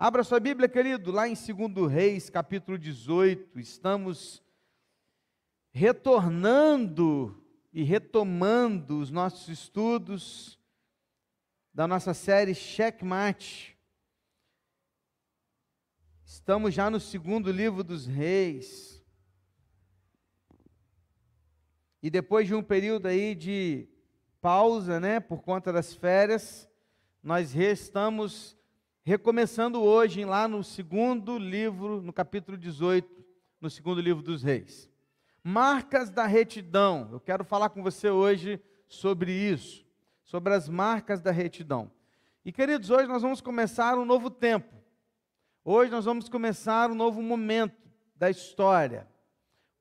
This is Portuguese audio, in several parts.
Abra sua Bíblia, querido, lá em 2 Reis, capítulo 18, estamos retornando e retomando os nossos estudos da nossa série Checkmate. Estamos já no segundo livro dos Reis. E depois de um período aí de pausa, por conta das férias, nós estamos recomeçando hoje lá no segundo livro, no capítulo 18, no segundo livro dos Reis. Marcas da retidão. Eu quero falar com você hoje sobre isso, sobre as marcas da retidão. E queridos, hoje nós vamos começar um novo tempo. Hoje nós vamos começar um novo momento da história.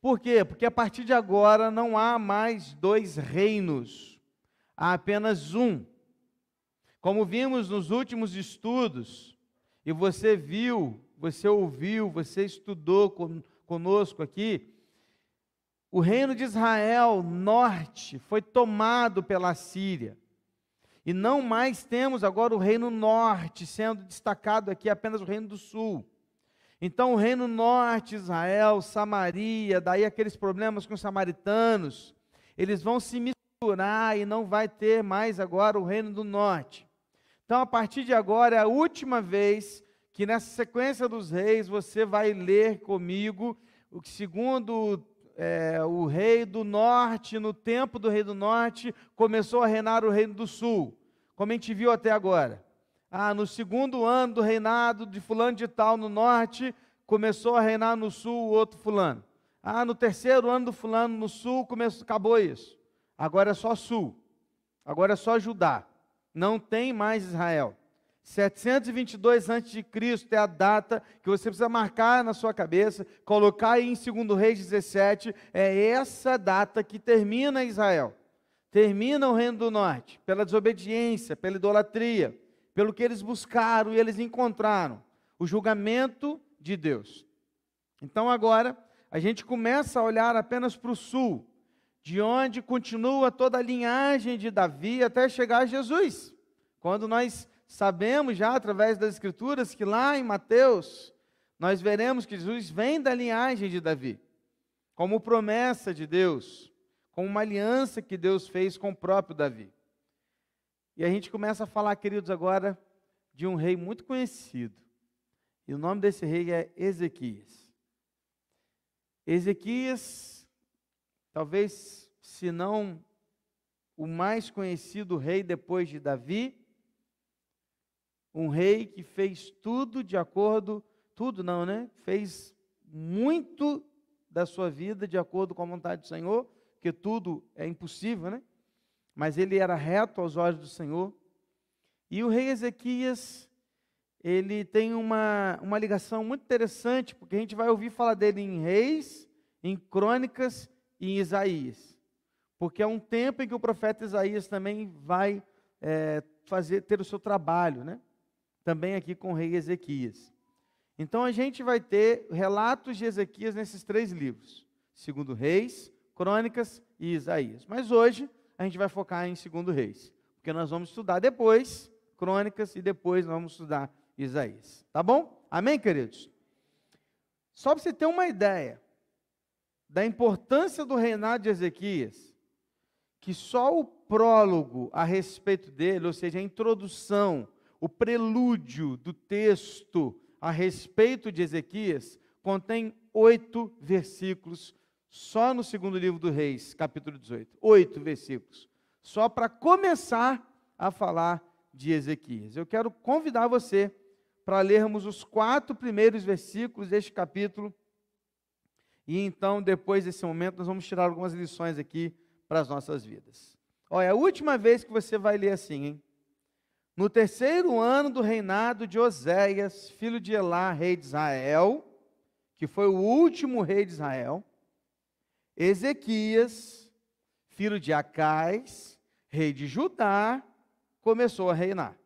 Por quê? Porque a partir de agora não há mais dois reinos, há apenas um. Como vimos nos últimos estudos, e você viu, você ouviu, você estudou conosco aqui, o reino de Israel, norte, foi tomado pela Síria. E não mais temos agora o reino norte, sendo destacado aqui apenas o reino do sul. Então o reino norte, Israel, Samaria, daí aqueles problemas com os samaritanos, eles vão se misturar e não vai ter mais agora o reino do norte. Então a partir de agora é a última vez que nessa sequência dos reis você vai ler comigo o que segundo o rei do norte, no tempo do rei do norte, começou a reinar o reino do sul, como a gente viu até agora. No segundo ano do reinado de fulano de tal no norte, começou a reinar no sul o outro fulano. No terceiro ano do fulano no sul, acabou isso. Agora é só sul, agora é só Judá, não tem mais Israel. 722 a.C. é a data que você precisa marcar na sua cabeça, colocar aí em 2 Reis 17, é essa data que termina Israel. Termina o reino do norte, pela desobediência, pela idolatria, pelo que eles buscaram e eles encontraram, o julgamento de Deus. Então agora, a gente começa a olhar apenas para o sul, de onde continua toda a linhagem de Davi até chegar a Jesus. Quando nós sabemos já através das Escrituras que lá em Mateus, nós veremos que Jesus vem da linhagem de Davi, como promessa de Deus, como uma aliança que Deus fez com o próprio Davi. E a gente começa a falar, queridos, agora de um rei muito conhecido. E o nome desse rei é Ezequias. Ezequias, talvez, se não o mais conhecido rei depois de Davi, um rei que fez tudo de acordo, fez muito da sua vida de acordo com a vontade do Senhor, porque tudo é impossível, Mas ele era reto aos olhos do Senhor. E o rei Ezequias, ele tem uma ligação muito interessante, porque a gente vai ouvir falar dele em Reis, em Crônicas e em Isaías. Porque é um tempo em que o profeta Isaías também vai ter o seu trabalho, também aqui com o rei Ezequias. Então a gente vai ter relatos de Ezequias nesses três livros, 2 Reis, Crônicas e Isaías. Mas hoje a gente vai focar em 2 Reis, porque nós vamos estudar depois Crônicas e depois nós vamos estudar Isaías. Tá bom? Amém, queridos? Só para você ter uma ideia da importância do reinado de Ezequias, que só o prólogo a respeito dele, ou seja, a introdução, o prelúdio do texto a respeito de Ezequias, contém 8 versículos, só no segundo livro do Reis, capítulo 18. 8 versículos, só para começar a falar de Ezequias. Eu quero convidar você para lermos os 4 primeiros versículos deste capítulo, e então, depois desse momento, nós vamos tirar algumas lições aqui para as nossas vidas. Olha, é a última vez que você vai ler assim, No 3º ano do reinado de Oséias, filho de Elá, rei de Israel, que foi o último rei de Israel, Ezequias, filho de Acais, rei de Judá, começou a reinar.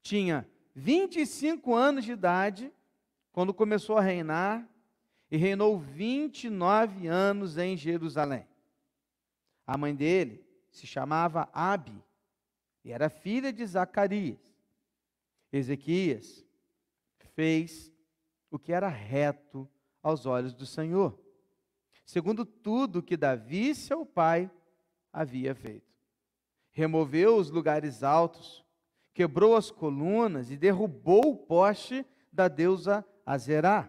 Tinha 25 anos de idade quando começou a reinar e reinou 29 anos em Jerusalém. A mãe dele se chamava Abi e era filha de Zacarias. Ezequias fez o que era reto aos olhos do Senhor, segundo tudo que Davi, seu pai, havia feito. Removeu os lugares altos, quebrou as colunas e derrubou o poste da deusa Azerá.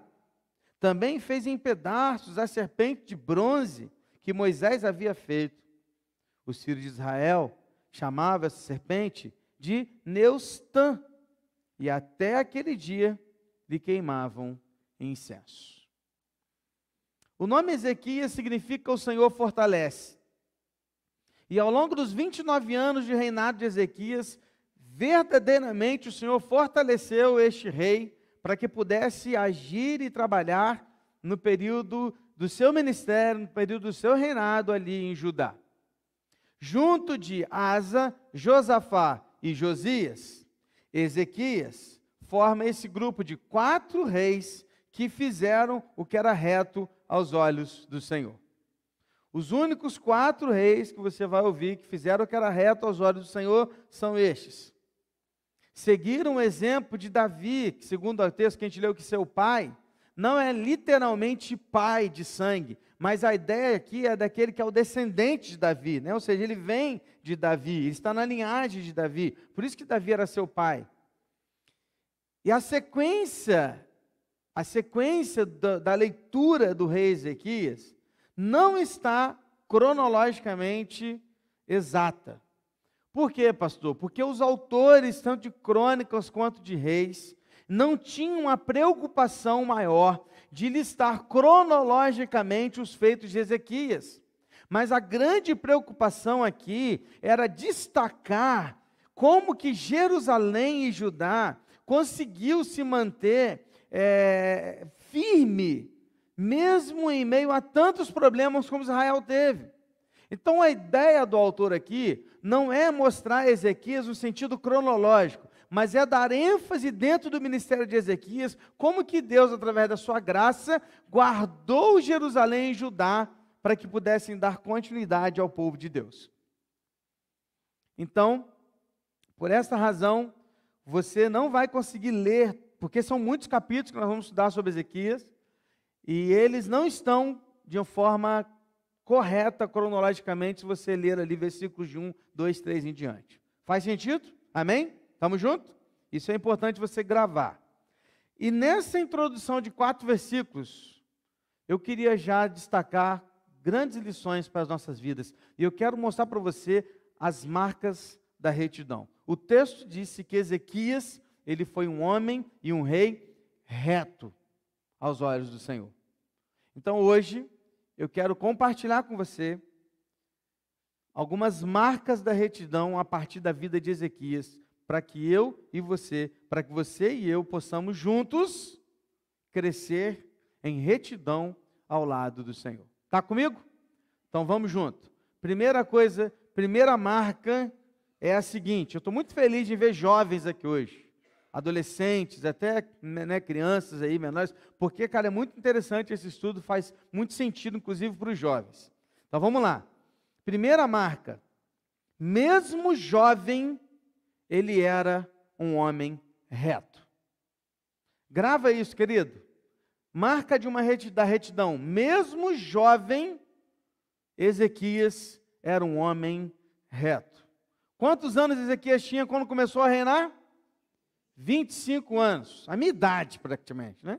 Também fez em pedaços a serpente de bronze que Moisés havia feito. Os filhos de Israel chamavam essa serpente de Neustã, e até aquele dia lhe queimavam incenso. O nome Ezequias significa o Senhor fortalece. E ao longo dos 29 anos de reinado de Ezequias, verdadeiramente o Senhor fortaleceu este rei para que pudesse agir e trabalhar no período do seu ministério, no período do seu reinado ali em Judá. Junto de Asa, Josafá e Josias, Ezequias forma esse grupo de 4 reis que fizeram o que era reto aos olhos do Senhor. Os únicos 4 reis que você vai ouvir que fizeram o que era reto aos olhos do Senhor são estes. Seguiram o exemplo de Davi, que segundo o texto que a gente leu, que seu pai, não é literalmente pai de sangue, mas a ideia aqui é daquele que é o descendente de Davi, né? Ou seja, ele vem de Davi, ele está na linhagem de Davi, por isso que Davi era seu pai. E a sequência da leitura do rei Ezequias não está cronologicamente exata. Por quê, pastor? Porque os autores, tanto de crônicas quanto de reis, não tinham uma preocupação maior de listar cronologicamente os feitos de Ezequias. Mas a grande preocupação aqui era destacar como que Jerusalém e Judá conseguiu se manter firme, mesmo em meio a tantos problemas como Israel teve. Então a ideia do autor aqui não é mostrar Ezequias no sentido cronológico, mas é dar ênfase dentro do ministério de Ezequias, como que Deus, através da sua graça, guardou Jerusalém e Judá para que pudessem dar continuidade ao povo de Deus. Então, por essa razão, você não vai conseguir ler, porque são muitos capítulos que nós vamos estudar sobre Ezequias, e eles não estão de uma forma correta cronologicamente, se você ler ali versículos de 1, 2, 3 em diante. Faz sentido? Amém? Estamos juntos? Isso é importante você gravar. E nessa introdução de 4 versículos, eu queria já destacar grandes lições para as nossas vidas. E eu quero mostrar para você as marcas da retidão. O texto disse que Ezequias, ele foi um homem e um rei reto aos olhos do Senhor. Então hoje, eu quero compartilhar com você algumas marcas da retidão a partir da vida de Ezequias, para que você e eu possamos juntos crescer em retidão ao lado do Senhor. Está comigo? Então vamos junto. Primeira marca é a seguinte, eu estou muito feliz de ver jovens aqui hoje, adolescentes, até crianças aí, menores, porque, cara, é muito interessante esse estudo, faz muito sentido, inclusive, para os jovens. Então, vamos lá. Primeira marca, mesmo jovem, ele era um homem reto. Grava isso, querido. Marca da retidão, mesmo jovem, Ezequias era um homem reto. Quantos anos Ezequias tinha quando começou a reinar? 25 anos, a minha idade praticamente, né?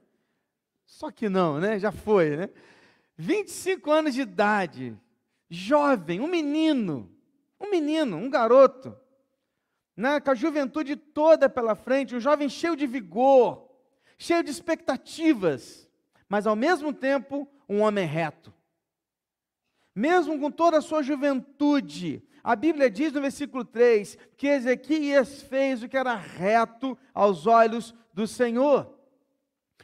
Só que não, né? Já foi, né? 25 anos de idade, jovem, um menino, um garoto, né? Com a juventude toda pela frente, um jovem cheio de vigor, cheio de expectativas, mas ao mesmo tempo um homem reto. Mesmo com toda a sua juventude, a Bíblia diz no versículo 3, que Ezequias fez o que era reto aos olhos do Senhor.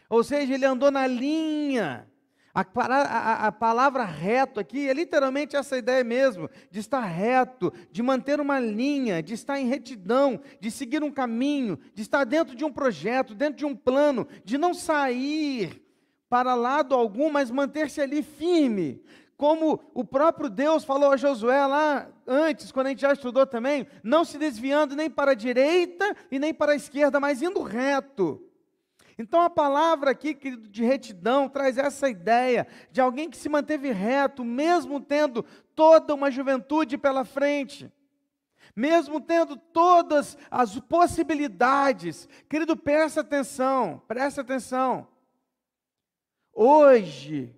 Ou seja, ele andou na linha. A palavra reto aqui é literalmente essa ideia mesmo, de estar reto, de manter uma linha, de estar em retidão, de seguir um caminho, de estar dentro de um projeto, dentro de um plano, de não sair para lado algum, mas manter-se ali firme. Como o próprio Deus falou a Josué lá antes, quando a gente já estudou também, não se desviando nem para a direita e nem para a esquerda, mas indo reto. Então a palavra aqui, querido, de retidão, traz essa ideia de alguém que se manteve reto, mesmo tendo toda uma juventude pela frente, mesmo tendo todas as possibilidades. Querido, presta atenção, presta atenção. Hoje,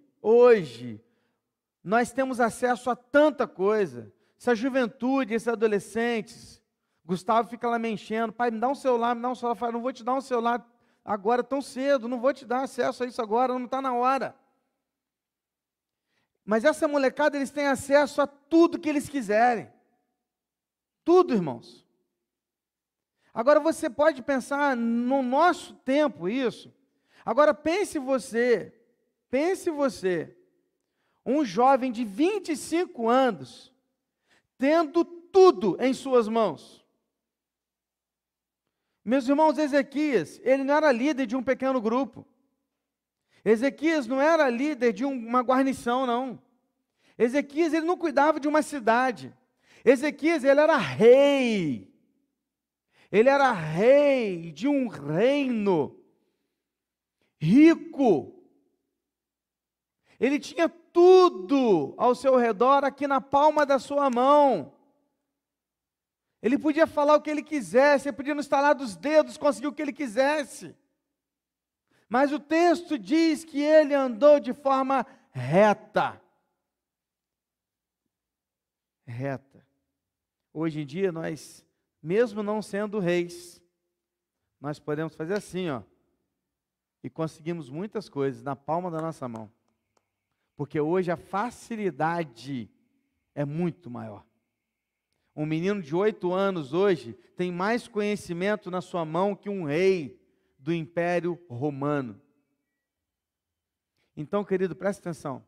nós temos acesso a tanta coisa. Essa juventude, esses adolescentes, Gustavo fica lá me enchendo, pai, me dá um celular, me dá um celular. Eu falo, não vou te dar um celular agora tão cedo, não vou te dar acesso a isso agora, não está na hora. Mas essa molecada, eles têm acesso a tudo que eles quiserem. Tudo, irmãos. Agora você pode pensar no nosso tempo isso. Agora pense você, um jovem de 25 anos, tendo tudo em suas mãos. Meus irmãos, Ezequias, ele não era líder de um pequeno grupo. Ezequias não era líder de uma guarnição, não. Ezequias, ele não cuidava de uma cidade. Ezequias, ele era rei. Ele era rei de um reino rico. Ele tinha tudo ao seu redor aqui na palma da sua mão. Ele podia falar o que ele quisesse, ele podia no estalar dos dedos conseguir o que ele quisesse. Mas o texto diz que ele andou de forma reta. Reta. Hoje em dia nós, mesmo não sendo reis, nós podemos fazer assim, ó, e conseguimos muitas coisas na palma da nossa mão. Porque hoje a facilidade é muito maior. Um menino de 8 anos hoje tem mais conhecimento na sua mão que um rei do Império Romano. Então, querido, preste atenção.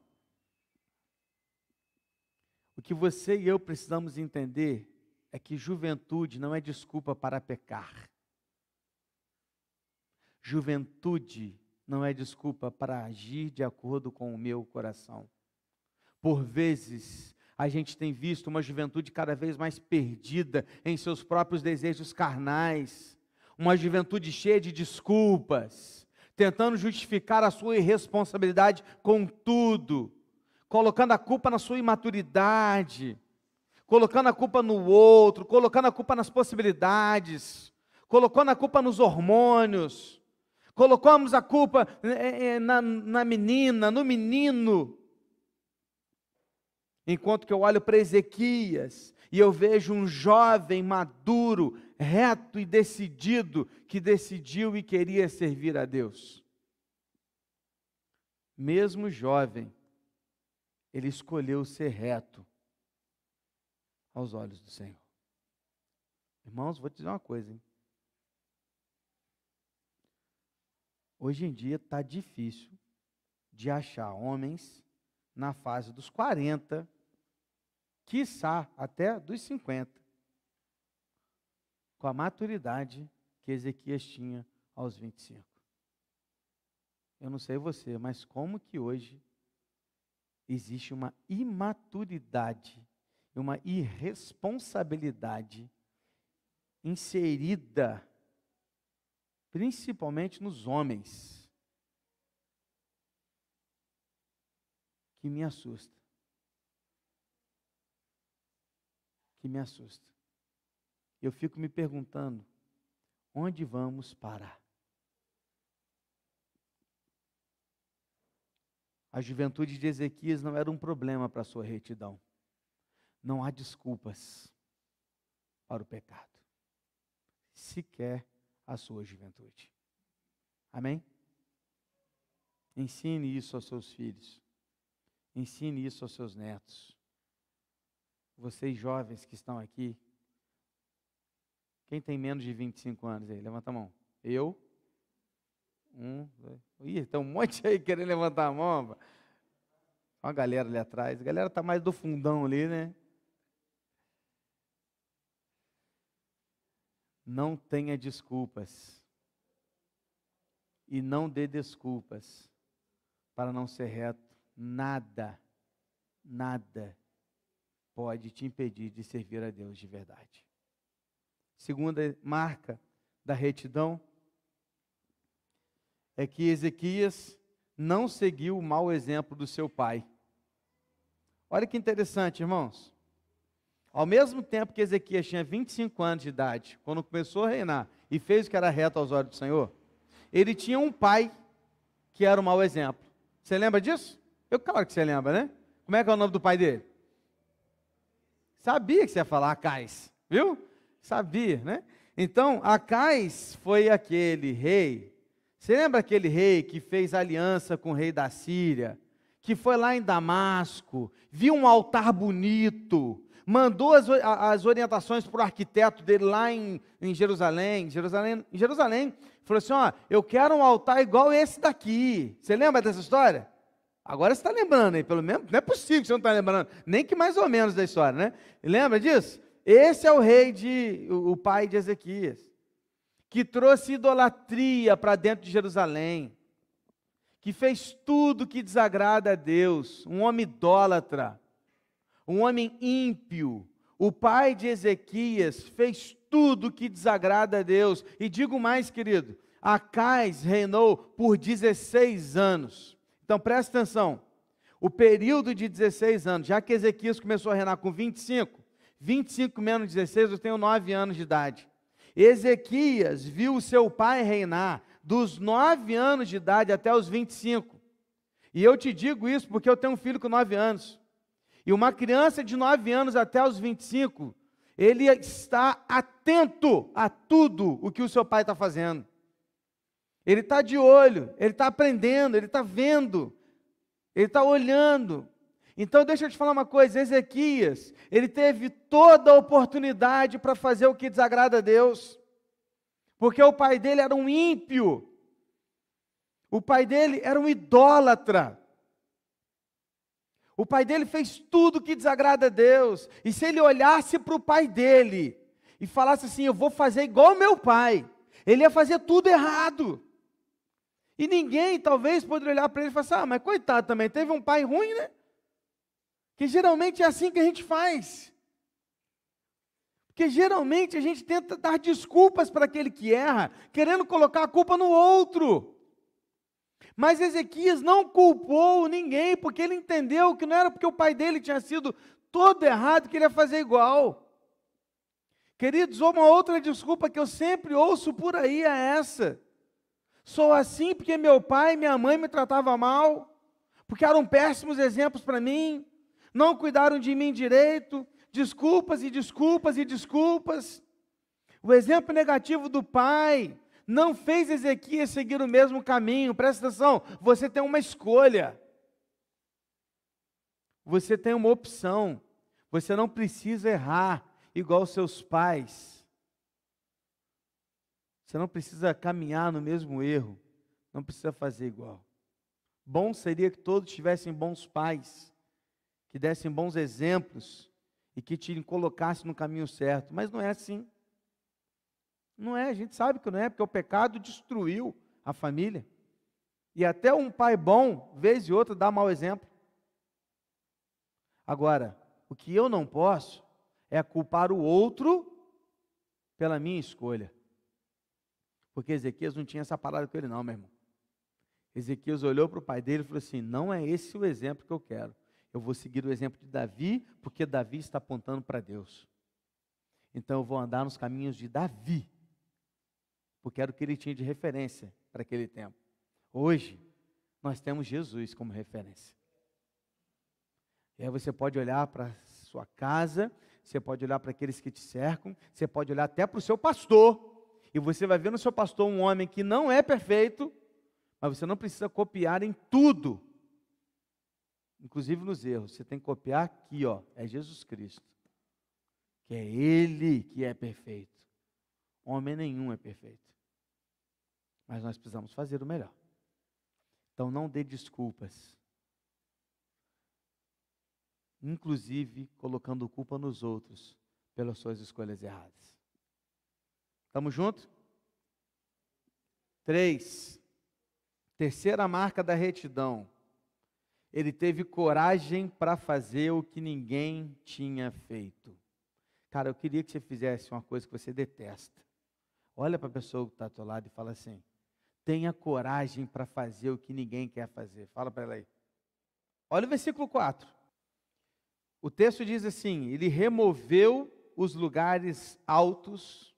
O que você e eu precisamos entender é que juventude não é desculpa para pecar. Juventude não é desculpa para agir de acordo com o meu coração. Por vezes, a gente tem visto uma juventude cada vez mais perdida em seus próprios desejos carnais, uma juventude cheia de desculpas, tentando justificar a sua irresponsabilidade com tudo, colocando a culpa na sua imaturidade, colocando a culpa no outro, colocando a culpa nas possibilidades, colocando a culpa nos hormônios, colocamos a culpa na menina, no menino. Enquanto que eu olho para Ezequias e eu vejo um jovem maduro, reto e decidido, que decidiu e queria servir a Deus. Mesmo jovem, ele escolheu ser reto aos olhos do Senhor. Irmãos, vou te dizer uma coisa, hein? Hoje em dia está difícil de achar homens na fase dos 40, quiçá até dos 50, com a maturidade que Ezequias tinha aos 25. Eu não sei você, mas como que hoje existe uma imaturidade, uma irresponsabilidade inserida, principalmente nos homens, que me assusta. Eu fico me perguntando, onde vamos parar? A juventude de Ezequias não era um problema para a sua retidão. Não há desculpas para o pecado, sequer a sua juventude. Amém? Ensine isso aos seus filhos. Ensine isso aos seus netos. Vocês jovens que estão aqui, quem tem menos de 25 anos aí? Levanta a mão. Eu? 1, 2. Ih, tem um monte aí querendo levantar a mão. Olha a galera ali atrás. A galera está mais do fundão ali, né? Não tenha desculpas. E não dê desculpas para não ser reto. Nada pode te impedir de servir a Deus de verdade. Segunda marca da retidão é que Ezequias não seguiu o mau exemplo do seu pai. Olha que interessante, irmãos. Ao mesmo tempo que Ezequias tinha 25 anos de idade, quando começou a reinar e fez o que era reto aos olhos do Senhor, ele tinha um pai que era um mau exemplo. Você lembra disso? Claro que você lembra, né? Como é que é o nome do pai dele? Sabia que você ia falar Acais, viu? Sabia, né? Então, Acais foi aquele rei. Você lembra aquele rei que fez aliança com o rei da Síria, que foi lá em Damasco, viu um altar bonito, mandou as orientações para o arquiteto dele lá em Jerusalém, falou assim, ó, eu quero um altar igual esse daqui. Você lembra dessa história? Agora você está lembrando, hein? Pelo menos, não é possível que você não está lembrando, nem que mais ou menos da história, né? Lembra disso? Esse é o pai de Ezequias, que trouxe idolatria para dentro de Jerusalém, que fez tudo que desagrada a Deus, um homem idólatra, um homem ímpio. O pai de Ezequias fez tudo que desagrada a Deus. E digo mais, querido, Acais reinou por 16 anos. Então presta atenção, o período de 16 anos, já que Ezequias começou a reinar com 25 menos 16, eu tenho 9 anos de idade. Ezequias viu o seu pai reinar dos 9 anos de idade até os 25. E eu te digo isso porque eu tenho um filho com 9 anos. E uma criança de 9 anos até os 25, ele está atento a tudo o que o seu pai está fazendo. Ele está de olho, ele está aprendendo, ele está vendo, ele está olhando. Então deixa eu te falar uma coisa, Ezequias, ele teve toda a oportunidade para fazer o que desagrada a Deus, porque o pai dele era um ímpio, o pai dele era um idólatra, o pai dele fez tudo que desagrada a Deus, e se ele olhasse para o pai dele, e falasse assim, eu vou fazer igual meu pai, ele ia fazer tudo errado, e ninguém talvez poderia olhar para ele e falar assim, mas coitado também, teve um pai ruim, né? Que geralmente é assim que a gente faz. Porque geralmente a gente tenta dar desculpas para aquele que erra, querendo colocar a culpa no outro. Mas Ezequias não culpou ninguém, porque ele entendeu que não era porque o pai dele tinha sido todo errado que ele ia fazer igual. Queridos, uma outra desculpa que eu sempre ouço por aí é essa. Sou assim porque meu pai e minha mãe me tratavam mal, porque eram péssimos exemplos para mim, não cuidaram de mim direito, desculpas e desculpas e desculpas. O exemplo negativo do pai não fez Ezequias seguir o mesmo caminho. Presta atenção, você tem uma escolha. Você tem uma opção. Você não precisa errar igual seus pais. Você não precisa caminhar no mesmo erro. Não precisa fazer igual. Bom seria que todos tivessem bons pais, que dessem bons exemplos e que te colocassem no caminho certo. Mas não é assim. Não é, a gente sabe que não é, porque o pecado destruiu a família. E até um pai bom, vez e outra, dá mau exemplo. Agora, o que eu não posso é culpar o outro pela minha escolha. Porque Ezequias não tinha essa parada com ele não, meu irmão. Ezequias olhou para o pai dele e falou assim, não é esse o exemplo que eu quero. Eu vou seguir o exemplo de Davi, porque Davi está apontando para Deus. Então eu vou andar nos caminhos de Davi, porque era o que ele tinha de referência para aquele tempo. Hoje, nós temos Jesus como referência. E aí você pode olhar para a sua casa, você pode olhar para aqueles que te cercam, você pode olhar até para o seu pastor, e você vai ver no seu pastor um homem que não é perfeito, mas você não precisa copiar em tudo, inclusive nos erros. Você tem que copiar aqui, ó, é Jesus Cristo, que é Ele que é perfeito. Homem nenhum é perfeito, mas nós precisamos fazer o melhor. Então não dê desculpas, inclusive colocando culpa nos outros pelas suas escolhas erradas. Estamos juntos? 3. Terceira marca da retidão. Ele teve coragem para fazer o que ninguém tinha feito. Cara, eu queria que você fizesse uma coisa que você detesta. Olha para a pessoa que está ao teu lado e fala assim, tenha coragem para fazer o que ninguém quer fazer. Fala para ela aí. Olha o versículo 4. O texto diz assim: ele removeu os lugares altos,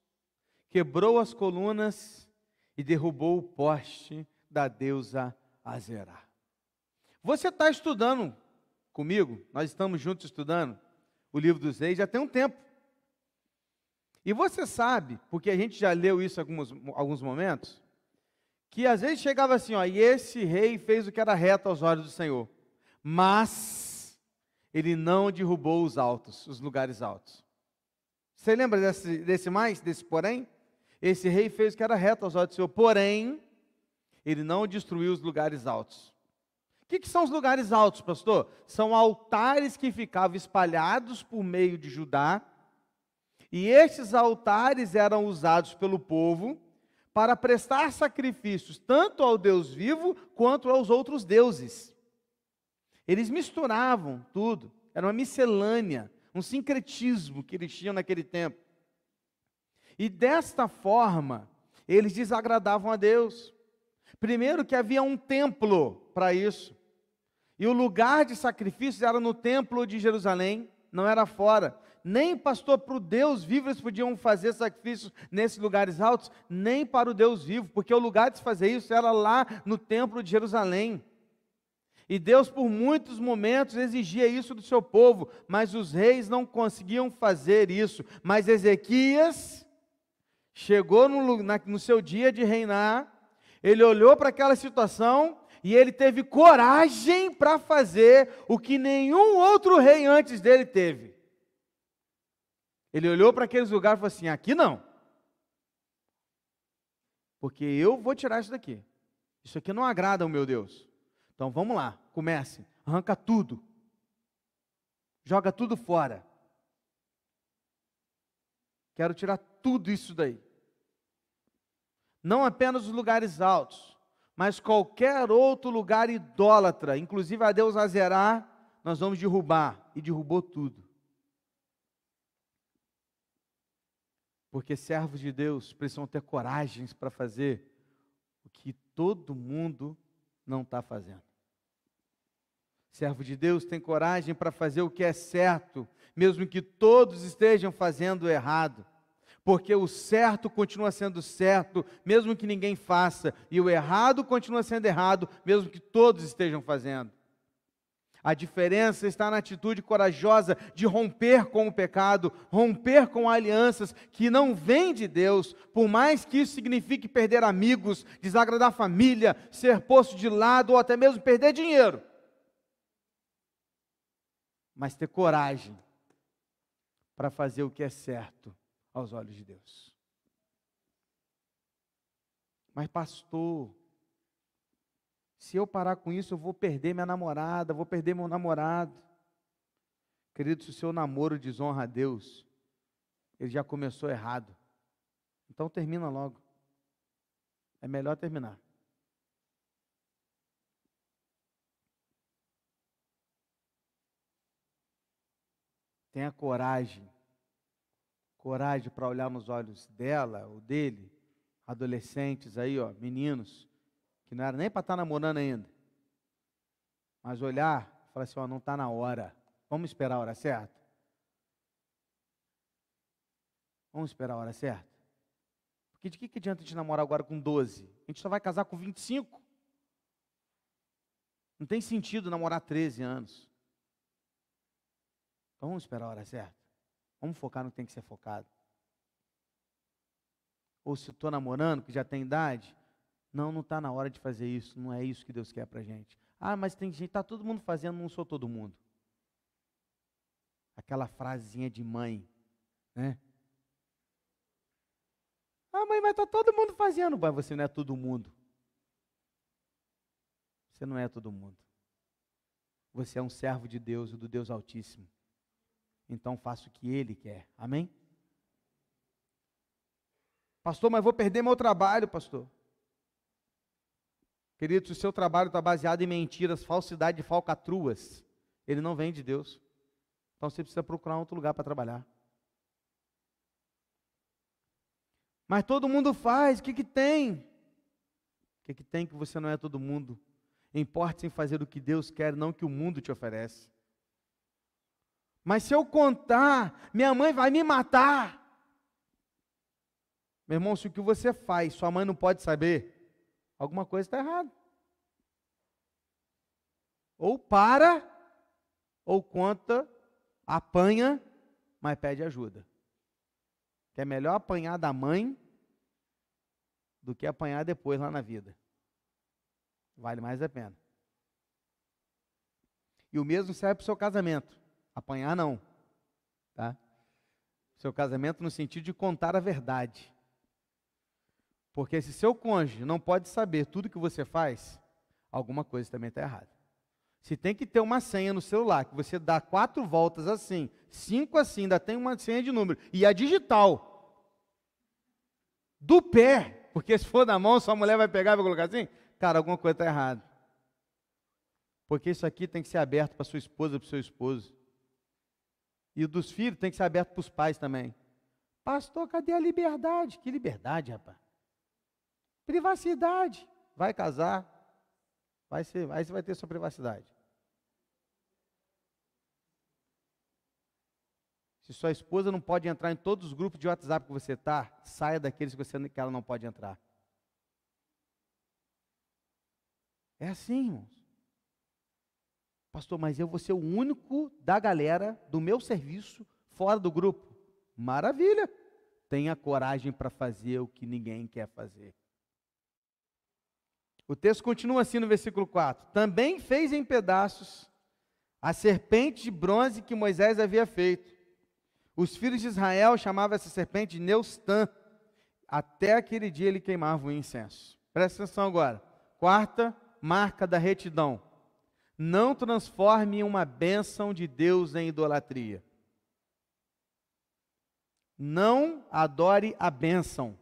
quebrou as colunas e derrubou o poste da deusa Azerá. Você está estudando comigo? Nós estamos juntos estudando o livro dos Reis já tem um tempo. E você sabe, porque a gente já leu isso em alguns momentos, que às vezes chegava assim, ó, e esse rei fez o que era reto aos olhos do Senhor, mas ele não derrubou os lugares altos. Você lembra desse porém? Esse rei fez o que era reto aos olhos do Senhor, porém, ele não destruiu os lugares altos. O que são os lugares altos, pastor? São altares que ficavam espalhados por meio de Judá, e estes altares eram usados pelo povo para prestar sacrifícios tanto ao Deus vivo quanto aos outros deuses. Eles misturavam tudo, era uma miscelânea, um sincretismo que eles tinham naquele tempo. E desta forma, eles desagradavam a Deus. Primeiro que havia um templo para isso. E o lugar de sacrifícios era no templo de Jerusalém, não era fora. Nem, pastor, para o Deus vivo eles podiam fazer sacrifícios nesses lugares altos, nem para o Deus vivo, porque o lugar de se fazer isso era lá no templo de Jerusalém. E Deus, por muitos momentos, exigia isso do seu povo, mas os reis não conseguiam fazer isso. Mas Ezequias chegou no seu dia de reinar, ele olhou para aquela situação e ele teve coragem para fazer o que nenhum outro rei antes dele teve. Ele olhou para aqueles lugares e falou assim: aqui não, porque eu vou tirar isso daqui. Isso aqui não agrada ao meu Deus. Então vamos lá, comece, arranca tudo, joga tudo fora. Quero tirar tudo isso daí. Não apenas os lugares altos, mas qualquer outro lugar idólatra, inclusive a deusa Azerá, nós vamos derrubar. E derrubou tudo. Porque servos de Deus precisam ter coragens para fazer o que todo mundo não está fazendo. Servo de Deus tem coragem para fazer o que é certo, mesmo que todos estejam fazendo errado. Porque o certo continua sendo certo, mesmo que ninguém faça, e o errado continua sendo errado, mesmo que todos estejam fazendo. A diferença está na atitude corajosa de romper com o pecado, romper com alianças que não vêm de Deus, por mais que isso signifique perder amigos, desagradar a família, ser posto de lado ou até mesmo perder dinheiro. Mas ter coragem para fazer o que é certo aos olhos de Deus. Mas pastor, se eu parar com isso, eu vou perder minha namorada, vou perder meu namorado. Querido, se o seu namoro desonra a Deus, ele já começou errado. Então termina logo. É melhor terminar. Tenha coragem para olhar nos olhos dela ou dele, adolescentes aí, ó, meninos, que não era nem para estar namorando ainda, mas olhar e falar assim: ó, não está na hora, vamos esperar a hora certa? Vamos esperar a hora certa? Porque de que adianta a gente namorar agora com 12? A gente só vai casar com 25. Não tem sentido namorar 13 anos. Então vamos esperar a hora certa. Vamos focar no que tem que ser focado. Ou se estou namorando, que já tem idade, não está na hora de fazer isso, não é isso que Deus quer para a gente. Ah, mas tem gente, está todo mundo fazendo, não sou todo mundo. Aquela frasezinha de mãe, né? Ah, mãe, mas está todo mundo fazendo. Mas você não é todo mundo. Você não é todo mundo. Você é um servo de Deus, do Deus Altíssimo. Então faça o que Ele quer. Amém? Pastor, mas vou perder meu trabalho, pastor. Querido, se o seu trabalho está baseado em mentiras, falsidade e falcatruas, ele não vem de Deus. Então você precisa procurar outro lugar para trabalhar. Mas todo mundo faz, o que tem? O que tem que você não é todo mundo? Importe em fazer o que Deus quer, não o que o mundo te oferece. Mas se eu contar, minha mãe vai me matar. Meu irmão, se o que você faz, sua mãe não pode saber, alguma coisa está errada. Ou para, ou conta, apanha, mas pede ajuda. Que é melhor apanhar da mãe do que apanhar depois lá na vida. Vale mais a pena. E o mesmo serve para o seu casamento. Apanhar não. Tá? Seu casamento no sentido de contar a verdade. Porque se seu cônjuge não pode saber tudo que você faz, alguma coisa também está errada. Se tem que ter uma senha no celular, que você dá 4 voltas assim, 5 assim, ainda tem uma senha de número, e a digital, do pé, porque se for da mão, sua mulher vai pegar e vai colocar assim, cara, alguma coisa está errada. Porque isso aqui tem que ser aberto para sua esposa, para o seu esposo. E o dos filhos tem que ser aberto para os pais também. Pastor, cadê a liberdade? Que liberdade, rapaz? Privacidade. Vai casar, aí você vai ter sua privacidade. Se sua esposa não pode entrar em todos os grupos de WhatsApp que você está, saia daqueles que ela não pode entrar. É assim, irmãos. Pastor, mas eu vou ser o único da galera do meu serviço fora do grupo. Maravilha. Tenha coragem para fazer o que ninguém quer fazer. O texto continua assim no versículo 4. Também fez em pedaços a serpente de bronze que Moisés havia feito. Os filhos de Israel chamavam essa serpente de Neustã. Até aquele dia ele queimava o incenso. Presta atenção agora. Quarta marca da retidão. Não transforme uma bênção de Deus em idolatria. Não adore a bênção.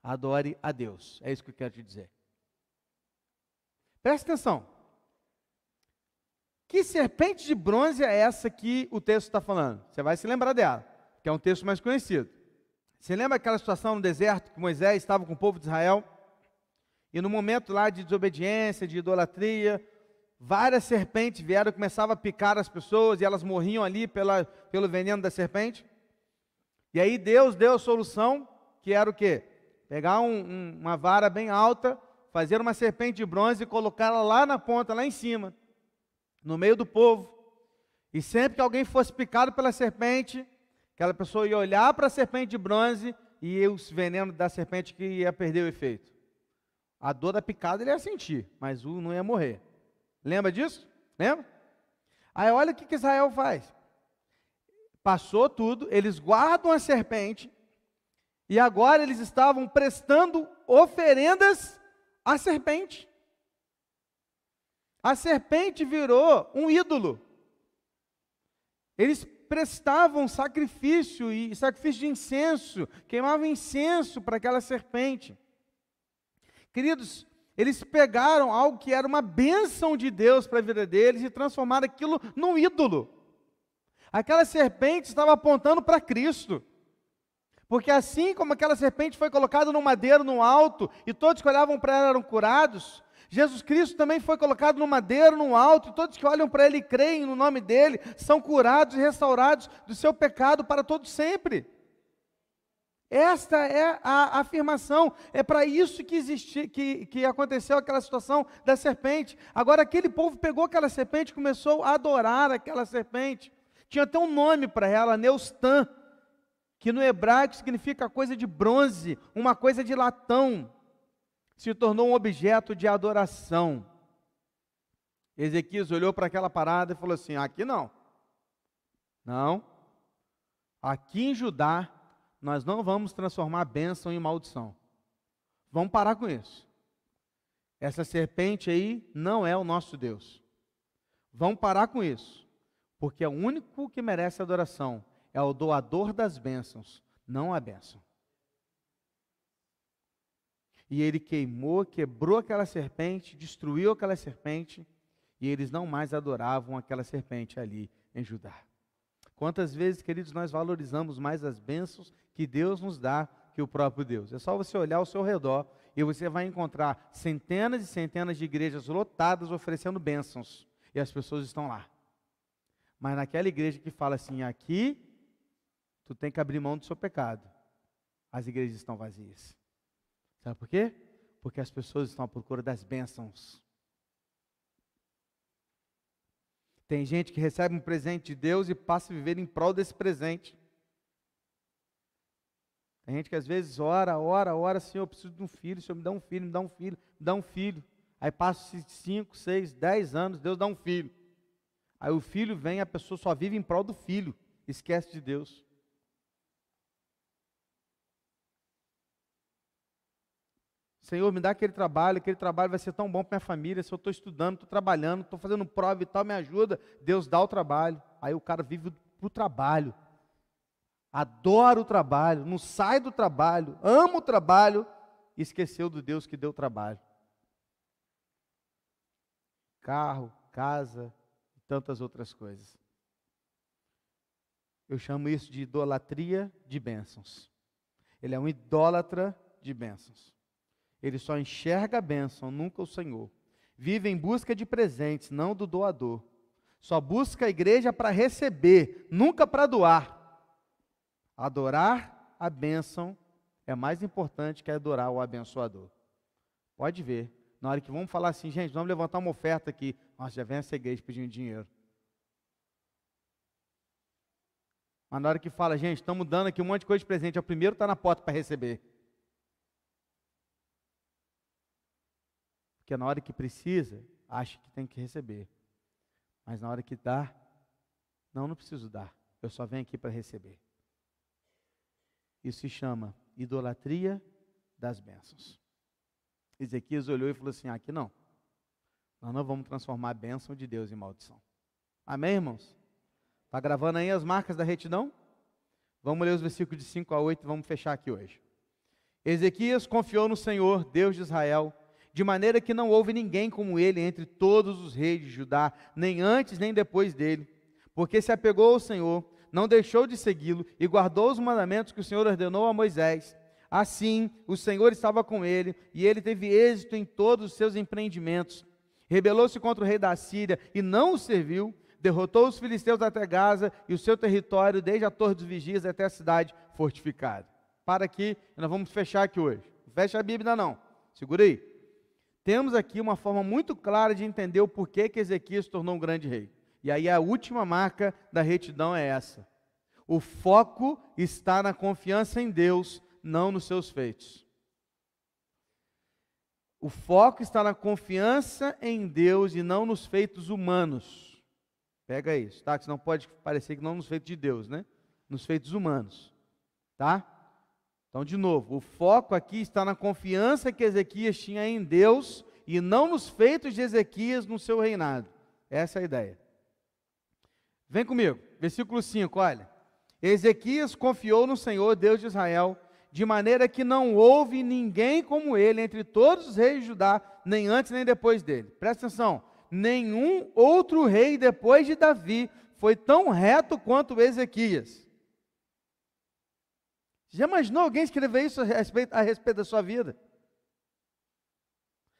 Adore a Deus. É isso que eu quero te dizer. Presta atenção. Que serpente de bronze é essa que o texto está falando? Você vai se lembrar dela, que é um texto mais conhecido. Você lembra aquela situação no deserto que Moisés estava com o povo de Israel? E no momento lá de desobediência, de idolatria, várias serpentes vieram e começavam a picar as pessoas e elas morriam ali pelo veneno da serpente. E aí Deus deu a solução, que era o quê? Pegar uma vara bem alta, fazer uma serpente de bronze e colocá-la lá na ponta, lá em cima, no meio do povo. E sempre que alguém fosse picado pela serpente, aquela pessoa ia olhar para a serpente de bronze e os venenos da serpente que ia perder o efeito. A dor da picada ele ia sentir, mas não ia morrer. Lembra disso? Lembra? Aí olha o que Israel faz. Passou tudo, eles guardam a serpente e agora eles estavam prestando oferendas à serpente. A serpente virou um ídolo. Eles prestavam sacrifício e sacrifício de incenso, queimavam incenso para aquela serpente. Queridos, eles pegaram algo que era uma bênção de Deus para a vida deles e transformaram aquilo num ídolo. Aquela serpente estava apontando para Cristo. Porque assim como aquela serpente foi colocada no madeiro, no alto, e todos que olhavam para ela eram curados, Jesus Cristo também foi colocado no madeiro, no alto, e todos que olham para Ele e creem no nome dEle, são curados e restaurados do seu pecado para todo sempre. Esta é a afirmação, é para isso que aconteceu aquela situação da serpente. Agora aquele povo pegou aquela serpente e começou a adorar aquela serpente. Tinha até um nome para ela, Neustã, que no hebraico significa coisa de bronze, uma coisa de latão. Se tornou um objeto de adoração. Ezequias olhou para aquela parada e falou assim, aqui não. Não. Aqui em Judá, nós não vamos transformar bênção em maldição. Vamos parar com isso. Essa serpente aí não é o nosso Deus. Vamos parar com isso. Porque o único que merece adoração é o doador das bênçãos, não a bênção. E ele queimou, quebrou aquela serpente, destruiu aquela serpente, e eles não mais adoravam aquela serpente ali em Judá. Quantas vezes, queridos, nós valorizamos mais as bênçãos que Deus nos dá que o próprio Deus? É só você olhar ao seu redor e você vai encontrar centenas e centenas de igrejas lotadas oferecendo bênçãos, e as pessoas estão lá. Mas naquela igreja que fala assim, aqui, tu tem que abrir mão do seu pecado, as igrejas estão vazias. Sabe por quê? Porque as pessoas estão à procura das bênçãos. Tem gente que recebe um presente de Deus e passa a viver em prol desse presente. Tem gente que às vezes ora, Senhor, eu preciso de um filho, Senhor, me dá um filho, me dá um filho, me dá um filho. Aí passa 5, 6, 10 anos, Deus dá um filho. Aí o filho vem, a pessoa só vive em prol do filho, esquece de Deus. Senhor, me dá aquele trabalho vai ser tão bom para minha família, se eu estou estudando, estou trabalhando, estou fazendo prova e tal, me ajuda, Deus dá o trabalho. Aí o cara vive para o trabalho, adora o trabalho, não sai do trabalho, ama o trabalho, e esqueceu do Deus que deu o trabalho. Carro, casa e tantas outras coisas. Eu chamo isso de idolatria de bênçãos. Ele é um idólatra de bênçãos. Ele só enxerga a bênção, nunca o Senhor. Vive em busca de presentes, não do doador. Só busca a igreja para receber, nunca para doar. Adorar a bênção é mais importante que adorar o abençoador. Pode ver. Na hora que vamos falar assim, gente, vamos levantar uma oferta aqui. Nossa, já vem essa igreja pedindo dinheiro. Mas na hora que fala, gente, estamos dando aqui um monte de coisa de presente, é o primeiro que está na porta para receber. Porque na hora que precisa, acha que tem que receber. Mas na hora que dá, não preciso dar. Eu só venho aqui para receber. Isso se chama idolatria das bênçãos. Ezequias olhou e falou assim, aqui não. Nós não vamos transformar a bênção de Deus em maldição. Amém, irmãos? Está gravando aí as marcas da retidão? Vamos ler os versículos de 5 a 8 e vamos fechar aqui hoje. Ezequias confiou no Senhor, Deus de Israel, de maneira que não houve ninguém como ele entre todos os reis de Judá, nem antes nem depois dele, porque se apegou ao Senhor, não deixou de segui-lo e guardou os mandamentos que o Senhor ordenou a Moisés. Assim, o Senhor estava com ele e ele teve êxito em todos os seus empreendimentos. Rebelou-se contra o rei da Síria e não o serviu, derrotou os filisteus até Gaza e o seu território, desde a Torre dos Vigias até a cidade fortificada. Para aqui, nós vamos fechar aqui hoje. Não fecha a Bíblia ainda não, segura aí. Temos aqui uma forma muito clara de entender o porquê que Ezequias se tornou um grande rei. E aí a última marca da retidão é essa. O foco está na confiança em Deus, não nos seus feitos. O foco está na confiança em Deus e não nos feitos humanos. Pega isso, tá? Que senão pode parecer que não nos feitos de Deus, né? Nos feitos humanos, tá? Então, de novo, o foco aqui está na confiança que Ezequias tinha em Deus e não nos feitos de Ezequias no seu reinado. Essa é a ideia. Vem comigo, versículo 5, olha. Ezequias confiou no Senhor, Deus de Israel, de maneira que não houve ninguém como ele entre todos os reis de Judá, nem antes nem depois dele. Presta atenção, nenhum outro rei depois de Davi foi tão reto quanto Ezequias. Já imaginou alguém escrever isso a respeito da sua vida?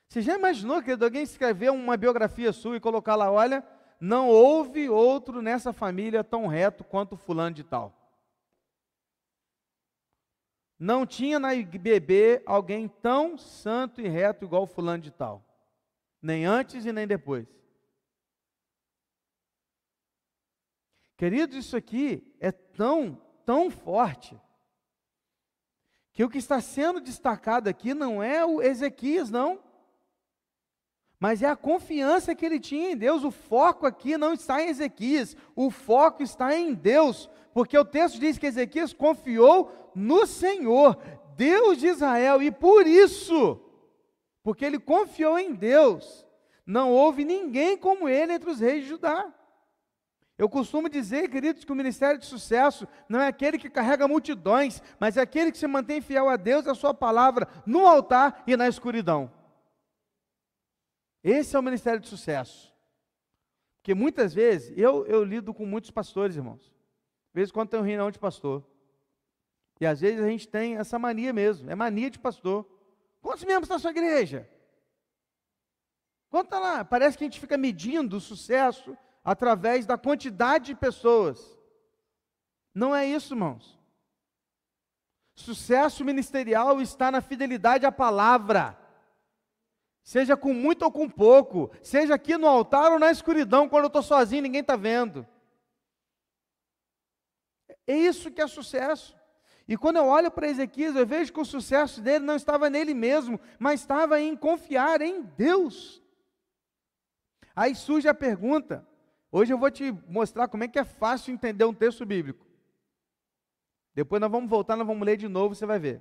Você já imaginou que alguém escrever uma biografia sua e colocar lá, olha, não houve outro nessa família tão reto quanto fulano de tal. Não tinha na IBB alguém tão santo e reto igual fulano de tal. Nem antes e nem depois. Queridos, isso aqui é tão forte, que o que está sendo destacado aqui não é o Ezequias, não. Mas é a confiança que ele tinha em Deus. O foco aqui não está em Ezequias, o foco está em Deus. Porque o texto diz que Ezequias confiou no Senhor, Deus de Israel. E por isso, porque ele confiou em Deus, não houve ninguém como ele entre os reis de Judá. Eu costumo dizer, queridos, que o ministério de sucesso não é aquele que carrega multidões, mas é aquele que se mantém fiel a Deus e a sua palavra no altar e na escuridão. Esse é o ministério de sucesso. Porque muitas vezes, eu lido com muitos pastores, irmãos. De vez em quando tem um reunião de pastor. E às vezes a gente tem essa mania mesmo, é mania de pastor. Quantos membros está a sua igreja? Conta lá. Parece que a gente fica medindo o sucesso através da quantidade de pessoas. Não é isso, irmãos. Sucesso ministerial está na fidelidade à palavra. Seja com muito ou com pouco. Seja aqui no altar ou na escuridão, quando eu estou sozinho, ninguém está vendo. É isso que é sucesso. E quando eu olho para Ezequias, eu vejo que o sucesso dele não estava nele mesmo, mas estava em confiar em Deus. Aí surge a pergunta. Hoje eu vou te mostrar como é que é fácil entender um texto bíblico. Depois nós vamos voltar, nós vamos ler de novo, você vai ver.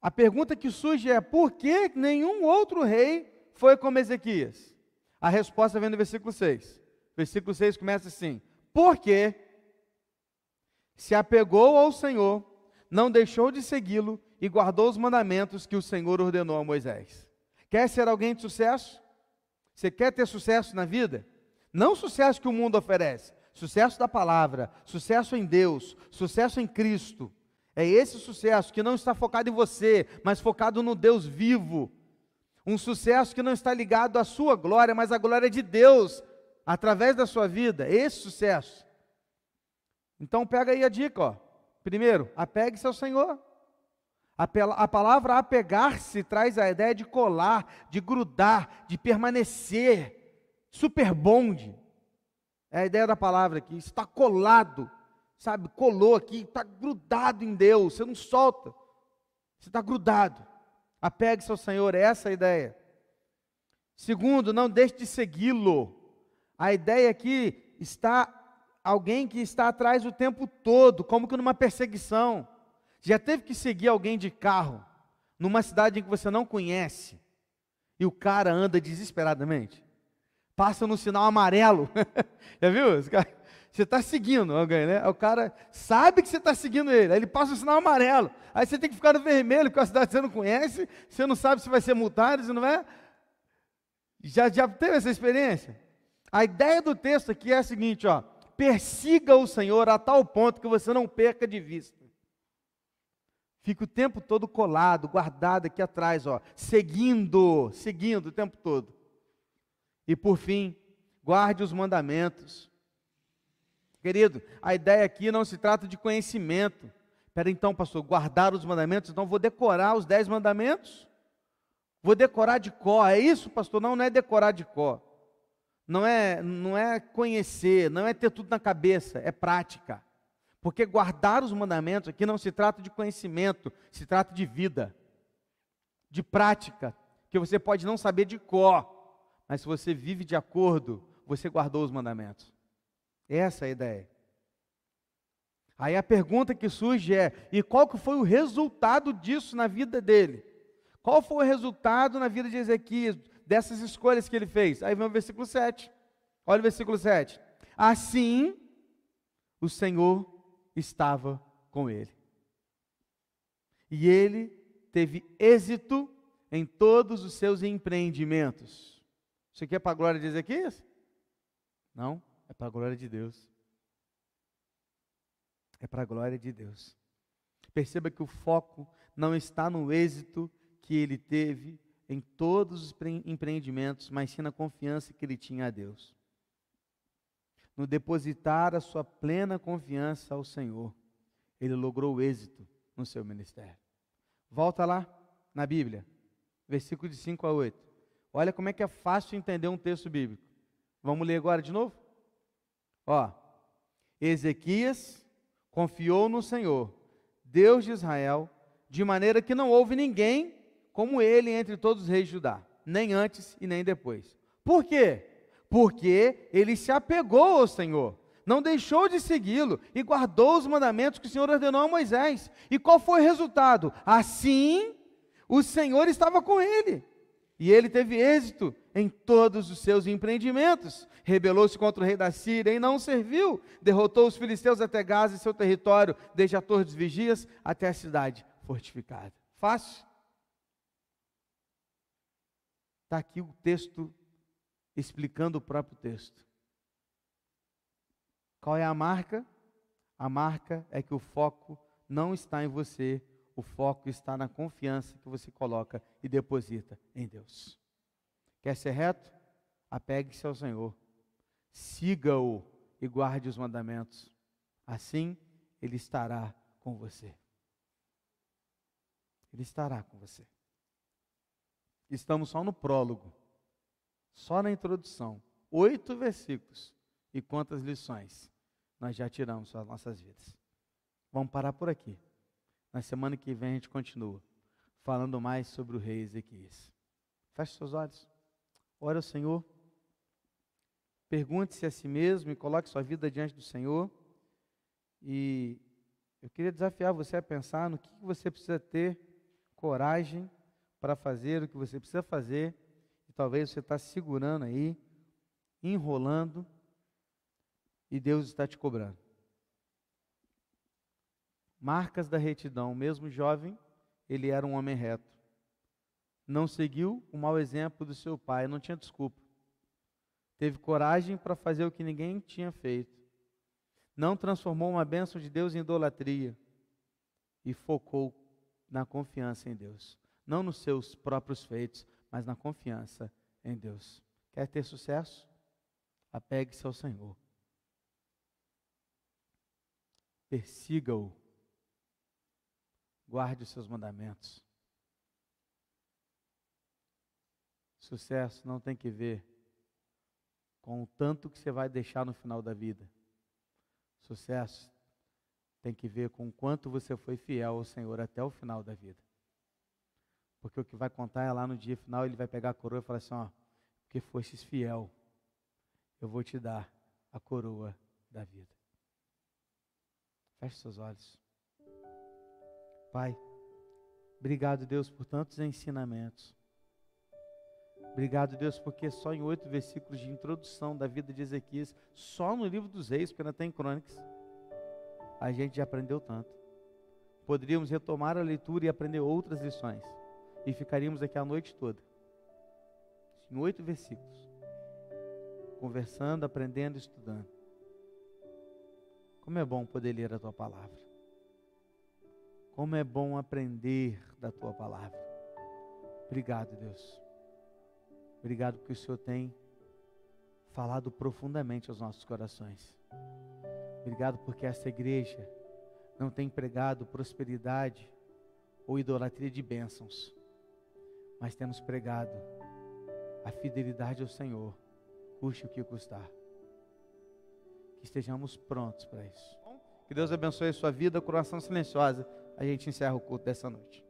A pergunta que surge é: por que nenhum outro rei foi como Ezequias? A resposta vem no versículo 6. Versículo 6 começa assim: porque se apegou ao Senhor, não deixou de segui-lo e guardou os mandamentos que o Senhor ordenou a Moisés. Quer ser alguém de sucesso? Você quer ter sucesso na vida? Não o sucesso que o mundo oferece, sucesso da palavra, sucesso em Deus, sucesso em Cristo. É esse sucesso que não está focado em você, mas focado no Deus vivo. Um sucesso que não está ligado à sua glória, mas à glória de Deus, através da sua vida. Esse sucesso. Então pega aí a dica, ó. Primeiro, apegue-se ao Senhor. A palavra apegar-se traz a ideia de colar, de grudar, de permanecer. Super bonde. É a ideia da palavra aqui. Está colado, sabe? Colou aqui, está grudado em Deus. Você não solta. Você está grudado. Apegue-se ao Senhor, é essa a ideia. Segundo, não deixe de segui-lo. A ideia aqui está alguém que está atrás o tempo todo, como que numa perseguição. Já teve que seguir alguém de carro, numa cidade em que você não conhece, e o cara anda desesperadamente, passa no sinal amarelo, já viu? Você está seguindo alguém, né? O cara sabe que você está seguindo ele, aí ele passa o sinal amarelo, aí você tem que ficar no vermelho, porque a cidade você não conhece, você não sabe se vai ser multado, se não é? Já teve essa experiência? A ideia do texto aqui é a seguinte, ó: persiga o Senhor a tal ponto que você não perca de vista. Fica o tempo todo colado, guardado aqui atrás, ó, seguindo o tempo todo. E por fim, guarde os mandamentos. Querido, a ideia aqui não se trata de conhecimento. Espera então, pastor, guardar os mandamentos? Então vou decorar os 10 mandamentos? Vou decorar de cor, é isso, pastor? Não, não é decorar de cor. Não é conhecer, não é ter tudo na cabeça, é prática. Porque guardar os mandamentos aqui não se trata de conhecimento, se trata de vida, de prática, que você pode não saber de cor, mas se você vive de acordo, você guardou os mandamentos. Essa é a ideia. Aí a pergunta que surge é: e qual que foi o resultado disso na vida dele? Qual foi o resultado na vida de Ezequias, dessas escolhas que ele fez? Aí vem o versículo 7. Olha o versículo 7. Assim, o Senhor estava com ele. E ele teve êxito em todos os seus empreendimentos. Isso aqui é para a glória de Ezequias? Não, é para a glória de Deus. É para a glória de Deus. Perceba que o foco não está no êxito que ele teve em todos os empreendimentos, mas sim na confiança que ele tinha a Deus. No depositar a sua plena confiança ao Senhor, ele logrou êxito no seu ministério. Volta lá na Bíblia, versículo de 5 a 8. Olha como é que é fácil entender um texto bíblico. Vamos ler agora de novo? Ó, Ezequias confiou no Senhor, Deus de Israel, de maneira que não houve ninguém como ele entre todos os reis de Judá, nem antes e nem depois. Por quê? Porque ele se apegou ao Senhor, não deixou de segui-lo e guardou os mandamentos que o Senhor ordenou a Moisés. E qual foi o resultado? Assim, o Senhor estava com ele, e ele teve êxito em todos os seus empreendimentos. Rebelou-se contra o rei da Síria e não o serviu. Derrotou os filisteus até Gaza e seu território, desde a torre dos vigias até a cidade fortificada. Fácil? Está aqui o texto explicando o próprio texto. Qual é a marca? A marca é que o foco não está em você, o foco está na confiança que você coloca e deposita em Deus. Quer ser reto? Apegue-se ao Senhor. Siga-o e guarde os mandamentos. Assim, Ele estará com você. Ele estará com você. Estamos só no prólogo, só na introdução. 8 versículos. E quantas lições nós já tiramos das nossas vidas. Vamos parar por aqui. Na semana que vem a gente continua falando mais sobre o rei Ezequias. Feche seus olhos. Ore ao Senhor. Pergunte-se a si mesmo e coloque sua vida diante do Senhor. E eu queria desafiar você a pensar no que você precisa ter coragem para fazer, o que você precisa fazer. E talvez você está se segurando aí, enrolando, e Deus está te cobrando. Marcas da retidão. Mesmo jovem, ele era um homem reto. Não seguiu o mau exemplo do seu pai, não tinha desculpa. Teve coragem para fazer o que ninguém tinha feito. Não transformou uma bênção de Deus em idolatria. E focou na confiança em Deus. Não nos seus próprios feitos, mas na confiança em Deus. Quer ter sucesso? Apegue-se ao Senhor. Persiga-o. Guarde os seus mandamentos. Sucesso não tem que ver com o tanto que você vai deixar no final da vida. Sucesso tem que ver com o quanto você foi fiel ao Senhor até o final da vida. Porque o que vai contar é lá no dia final, Ele vai pegar a coroa e falar assim, ó, porque fostes fiel, eu vou te dar a coroa da vida. Feche seus olhos. Pai, obrigado, Deus, por tantos ensinamentos. Obrigado, Deus, porque só em 8 versículos de introdução da vida de Ezequias, só no livro dos Reis, porque não tem Crônicas, a gente já aprendeu tanto. Poderíamos retomar a leitura e aprender outras lições, e ficaríamos aqui a noite toda, em 8 versículos, conversando, aprendendo, estudando. Como é bom poder ler a Tua Palavra. Como é bom aprender da Tua Palavra. Obrigado, Deus. Obrigado porque o Senhor tem falado profundamente aos nossos corações. Obrigado porque essa igreja não tem pregado prosperidade ou idolatria de bênçãos, mas temos pregado a fidelidade ao Senhor, custe o que custar. Que estejamos prontos para isso. Que Deus abençoe a sua vida, coração silenciosa. A gente encerra o culto dessa noite.